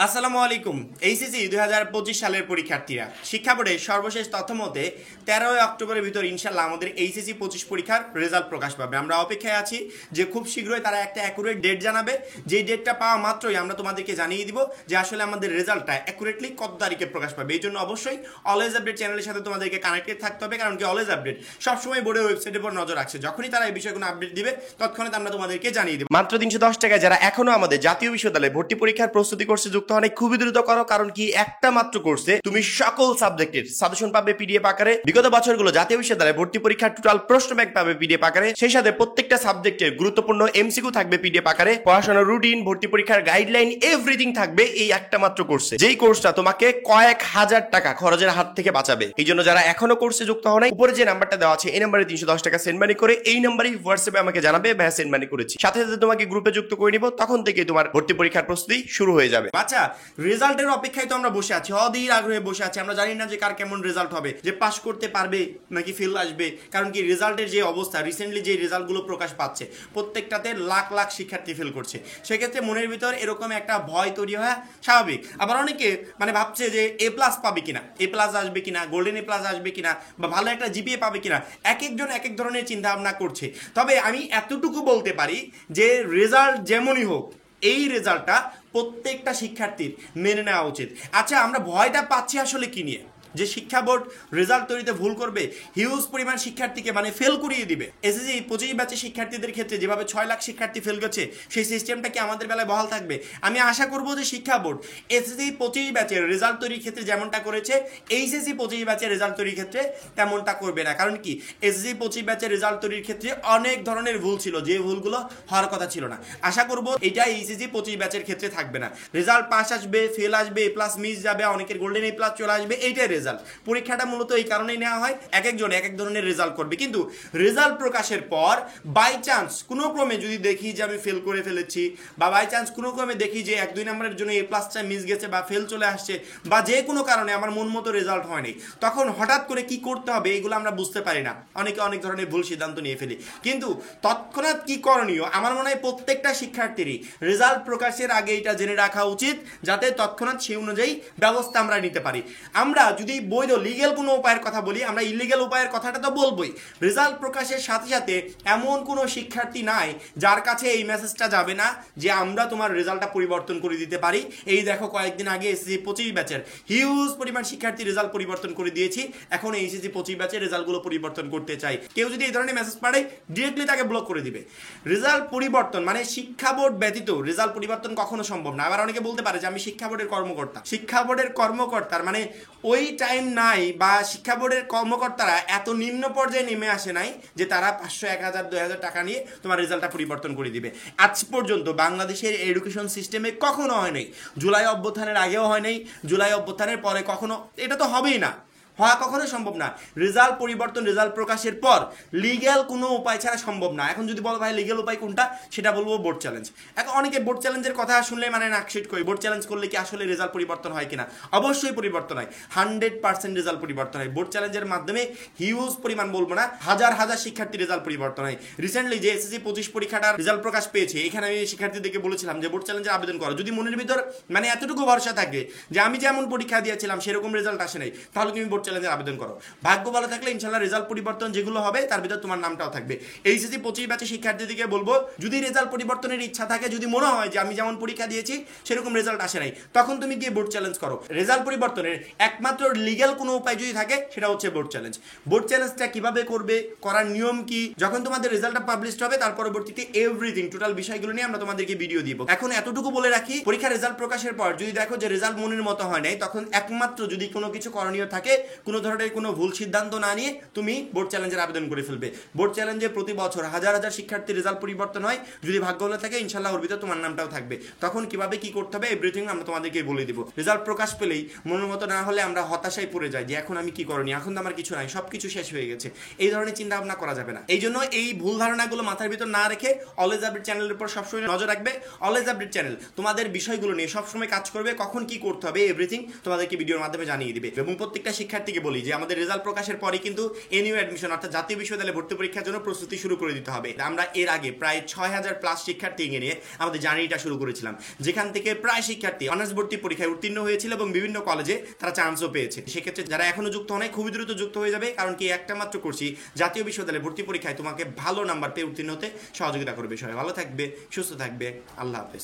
আসসালামু আলাইকুম। এইচএসসি 2025 সালের পরীক্ষার্থীরা, শিক্ষা বোর্ডের সর্বশেষ তথ্য মতে 13 অক্টোবরের ভিতর ইনশাল্লাহ আমাদের এইচএসসি 25 পরীক্ষার রেজাল্ট প্রকাশ পাবে। আমরা অপেক্ষায় আছি যে খুব শীঘ্রই তারা একটা অ্যাকুরেট ডেট জানাবে। যেই ডেটটা পাওয়া মাত্রই আমরা তোমাদেরকে জানিয়ে দিব যে আসলে আমাদের রেজাল্টটা অ্যাকুরেটলি কত তারিখে প্রকাশ পাবে। এই জন্য অবশ্যই অলওয়েজ আপডেট চ্যানেলের সাথে তোমাদেরকে কানেক্টেড থাকতে হবে, কারণ কি অলওয়েজ আপডেট সবসময় বোর্ডের ওয়েবসাইটের উপর নজর রাখছে। যখনই তারা এই বিষয়ে কোনো আপডেট দিবে তৎক্ষণাৎ আমরা তোমাদেরকে জানিয়ে দেব। মাত্র 310 টাকায় যারা এখনো আমাদের জাতীয় বিশ্ববিদ্যালয়ে ভর্তি পরীক্ষার প্রস্তুতি কোর্সে যুক্ত হন, খুবই দ্রুত করো, কারণ কি একটা মাত্র কোর্সে তুমি সকল সাবজেক্টের সাজেশন পাবে পিডিএফ আকারে। বিগত বছরগুলো জাতীয় বিশ্ববিদ্যালয়ে ভর্তি পরীক্ষার টোটাল প্রশ্ন ব্যাংক পাবে পিডিএফ আকারে। সেই সাথে প্রত্যেকটা সাবজেক্টের গুরুত্বপূর্ণ এমসিকিউ থাকবে পিডিএফ আকারে। পড়াশোনার রুটিন, ভর্তি পরীক্ষার গাইডলাইন, এভরিথিং থাকবে এই একটা মাত্র কোর্সে, যেই কোর্সটা তোমাকে কয়েক হাজার টাকা খরচের হাত থেকে বাঁচাবে। এই জন্য যারা এখনো কোর্সে যুক্ত হন, উপরে যে নাম্বারটা দেওয়া আছে এই নাম্বারে 310 টাকা সেন্ড মানি করে এই নাম্বারে হোয়াটসঅ্যাপে আমাকে জানাবে ভাইয়া সেন্ড মানি করেছি। সাথে সাথে তোমাকে গ্রুপে যুক্ত করে নিব, তখন থেকে তোমার ভর্তি পরীক্ষার প্রস্তুতি শুরু হয়ে যাবে। আচ্ছা, রেজাল্টের অপেক্ষায় তো আমরা বসে আছি, অধীর আগ্রহে বসে আছি। আমরা জানি না যে কার কেমন রেজাল্ট হবে, যে পাস করতে পারবে নাকি ফেল আসবে। কারণ কি রেজাল্টের যে অবস্থা, রিসেন্টলি যে রেজাল্টগুলো প্রকাশ পাচ্ছে প্রত্যেকটাতে লাখ লাখ শিক্ষার্থী ফেল করছে। সেক্ষেত্রে মনের ভিতর এরকম একটা ভয় তৈরি হওয়া স্বাভাবিক। আবার অনেকে ভাবছে যে এ প্লাস পাবে কিনা, এ প্লাস আসবে কিনা, গোল্ডেন এ প্লাস আসবে কিনা, বা ভালো একটা জিপিএ পাবে কিনা। এক একজন এক এক ধরনের চিন্তা ভাবনা করছে। তবে আমি এতটুকু বলতে পারি যে রেজাল্ট যেমনই হোক, এই রেজাল্টটা প্রত্যেকটা শিক্ষার্থীর মেনে নেওয়া উচিত। আচ্ছা, আমরা ভয়টা পাচ্ছি আসলে কি নিয়ে? যে শিক্ষা বোর্ড রেজাল্ট তৈরিতে ভুল করবে, হিউজ পরিমাণ শিক্ষার্থীকে ফেল করিয়ে দিবে। এসএসসি 25 ব্যাচের শিক্ষার্থীদের ক্ষেত্রে যেভাবে 6 লাখ শিক্ষার্থী ফেল গেছে, সেই সিস্টেমটা কি আমাদের বেলায় বহাল থাকবে? আমি আশা করব যে শিক্ষা বোর্ড এসএসসি 25 ব্যাচের রেজাল্ট তৈরির ক্ষেত্রে যেমনটা করেছে, এইচএসসি 25 ব্যাচের রেজাল্ট তৈরির ক্ষেত্রে তেমনটা করবে না। কারণ কি, এসএসসি 25 ব্যাচের রেজাল্ট তৈরির ক্ষেত্রে অনেক ধরনের ভুল ছিল, যে ভুলগুলো হওয়ার কথা ছিল না। আশা করব এটা এইচএসসি 25 ব্যাচের ক্ষেত্রে থাকবে না। রেজাল্ট পাস আসবে, ফেল আসবে, এ প্লাস মিস যাবে, অনেকের গোল্ডেন এ প্লাস চলে আসবে, এইটাই রেজাল্ট। পরীক্ষাটা মূলত এই কারণেই নেওয়া হয়, এক একজন এক এক ধরনের রেজাল্ট করবে। কিন্তু রেজাল্ট প্রকাশের পর বাই চান্স কোনো ক্রমে যদি দেখি যে আমি ফেল করে ফেলেছি, বা বাই চান্স কোনো ক্রমে দেখি যে 1-2 নম্বরের জন্য এ প্লাসটা মিস গেছে বা ফেল চলে আসছে, বা যে কোনো কারণে আমার মন মতো রেজাল্ট হয়নি, তখন হঠাৎ করে কি করতে হবে এগুলো আমরা বুঝতে পারি না। অনেকে অনেক ধরনের ভুল সিদ্ধান্ত নিয়ে ফেলি। কিন্তু তৎক্ষণাৎ কি করণীয়, আমার মনে হয় প্রত্যেকটা শিক্ষার্থীরই রেজাল্ট প্রকাশের আগে এটা জেনে রাখা উচিত, যাতে তৎক্ষণাৎ সেই অনুযায়ী ব্যবস্থা আমরা নিতে পারি। আমরা যদি বৈধ লিগ্যাল কোনো উপায়ের কথা বলি, আমরা ইলিগ্যাল উপায়ের কথাটা তো বলবোই। রেজাল্ট প্রকাশের সাথে সাথে এমন কোনো শিক্ষার্থী নাই যার কাছে এই মেসেজটা যাবে না যে আমরা তোমার রেজাল্টটা পরিবর্তন করে দিতে পারি। এই দেখো, কয়েকদিন আগে এসএসসি 25 ব্যাচের হিউজ পরিমাণ শিক্ষার্থী রেজাল্ট পরিবর্তন করে দিয়েছি, এখন এইচএসসি 25 ব্যাচের রেজাল্টগুলো পরিবর্তন করতে চাই। কেউ যদি এই ধরনের মেসেজ পাঠায়, ডিরেক্টলি তাকে ব্লক করে দিবে। রেজাল্ট পরিবর্তন শিক্ষা বোর্ড ব্যতীত রেজাল্ট পরিবর্তন কখনো সম্ভব না। আবার অনেকে বলতে পারে যে আমি শিক্ষা বোর্ডের কর্মকর্তা। শিক্ষা বোর্ডের কর্মকর্তার ওই টাইম নাই, বা শিক্ষা বোর্ডের কর্মকর্তারা এত নিম্ন পর্যায়ে নেমে আসে নাই যে তারা 500, 1000, 2000 টাকা নিয়ে তোমার রেজাল্টটা পরিবর্তন করে দিবে। আজ পর্যন্ত বাংলাদেশের এডুকেশন সিস্টেমে কখনো হয় নাই। জুলাই অভ্যুত্থানের আগেও হয় নাই, জুলাই অভ্যুত্থানের পরে কখনো, এটা তো হবেই না, হওয়া কখনোই সম্ভব না। রেজাল্ট পরিবর্তন রেজাল্ট প্রকাশের পর লিগ্যাল কোনো উপায় ছাড়া সম্ভব না। এখন যদি বলো ভাই লিগ্যাল উপায় কোনটা, সেটা বলবো বোর্ড চ্যালেঞ্জ। এখন অনেকে বোর্ড চ্যালেঞ্জের কথা শুনলে নাকশিট করি, বোর্ড চ্যালেঞ্জ করলে কি আসলে রেজাল্ট পরিবর্তন হয় কিনা? অবশ্যই পরিবর্তন হয়, 100% রেজাল্ট পরিবর্তন হয়। বোর্ড চ্যালেঞ্জের মাধ্যমে হিউজ পরিমাণ, বলবো না, হাজার হাজার শিক্ষার্থী রেজাল্ট পরিবর্তন হয়। রিসেন্টলি যে এসএসসি 25 পরীক্ষাটার রেজাল্ট প্রকাশ পেয়েছে, এখানে আমি শিক্ষার্থীদেরকে বলেছিলাম যে বোর্ড চ্যালেঞ্জের আবেদন করো। যদি মনের ভিতর এতটুকু ভরসা থাকে যে আমি যেমন পরীক্ষা দিয়েছিলাম সেরকম রেজাল্ট আসে নাই, তাহলে তুমি বোর্ড চ্যালেঞ্জের আবেদন করো। ভাগ্য ভালো থাকলে ইনশাআল্লাহ রেজাল্ট পরিবর্তন যেগুলো হবে তার ভিতর তোমার নামটাও থাকবে। এইচএসসি 25 ব্যাচের শিক্ষার্থীদেরকে বলবো, যদি রেজাল্ট পরিবর্তনের ইচ্ছা থাকে, যদি মনে হয় যে আমি যেমন পরীক্ষা দিয়েছি সেরকম রেজাল্ট আসে নাই, তখন তুমি গিয়ে বোর্ড চ্যালেঞ্জ করো। রেজাল্ট পরিবর্তনের একমাত্র লিগ্যাল কোনো উপায় যদি থাকে, সেটা হচ্ছে বোর্ড চ্যালেঞ্জ। বোর্ড চ্যালেঞ্জটা কিভাবে করবে, করার নিয়ম কি, যখন তোমাদের রেজাল্টটা পাবলিশড হবে তার পরবর্তীতে এভরিথিং টোটাল বিষয়গুলো নিয়ে আমরা তোমাদেরকে ভিডিও দিব। এখন এতটুকু বলে রাখি, পরীক্ষার রেজাল্ট প্রকাশের পর যদি দেখো যে রেজাল্ট মনের মতো হয় নাই, তখন একমাত্র যদি কোনো কিছু করণীয় থাকে, কোনো ধরনের কোনো ভুল সিদ্ধান্ত না নিয়ে তুমি বোর্ড চ্যালেঞ্জের আবেদন করে ফেলবে। বোর্ড চ্যালেঞ্জে প্রতি বছর হাজার হাজার শিক্ষার্থীর রেজাল্ট পরিবর্তন হয়। যদি ভাগ্য ভালো থাকে ইনশাআল্লাহ ওর ভিতরে তোমার নামটাও থাকবে। তখন কিভাবে কি করতে হবে এভরিথিং আমরা তোমাদেরকে বলে দিব। রেজাল্ট প্রকাশ পেলেই মনের মতো না হলে আমরা হতাশায় পড়ে যাই যে এখন আমি কি করনি, এখন তো আমার কিছু নাই, সবকিছু শেষ হয়ে গেছে। এই ধরনের চিন্তা ভাবনা করা যাবে না। এই জন্য এই ভুল ধারণাগুলো মাথার ভিতর না রেখে অলওয়েজ আপডেট চ্যানেলের উপর সবসময় নজর রাখবে। অলওয়েজ আপডেট চ্যানেল তোমাদের বিষয়গুলো নিয়ে সবসময় কাজ করবে, কখন কি করতে হবে এভরিথিং তোমাদেরকে ভিডিওর মাধ্যমে জানিয়ে দিবে। এবং প্রত্যেকটা শিক্ষার্থী শিক্ষার্থীকে বলি যে আমাদের রেজাল্ট প্রকাশের পরে কিন্তু এনইউ অ্যাডমিশন অর্থাৎ জাতীয় বিশ্ববিদ্যালয়ে ভর্তি পরীক্ষার জন্য প্রস্তুতি শুরু করে দিতে হবে। আমরা এর আগে প্রায় 6000 প্লাস শিক্ষার্থীকে নিয়ে আমাদের জার্নিটা শুরু করেছিলাম, যেখান থেকে প্রায় শিক্ষার্থী অনার্স ভর্তি পরীক্ষায় উত্তীর্ণ হয়েছিল এবং বিভিন্ন কলেজে তারা চান্সও পেয়েছে। সেক্ষেত্রে যারা এখনো যুক্ত হয় খুবই দ্রুত যুক্ত হয়ে যাবে, কারণ কি একটা মাত্র করছি জাতীয় বিশ্ববিদ্যালয়ে ভর্তি পরীক্ষায় তোমাকে ভালো নাম্বার পেয়ে উত্তীর্ণ হতে সহযোগিতা করবে। সবাই ভালো থাকবে, সুস্থ থাকবে, আল্লাহ হাফেজ।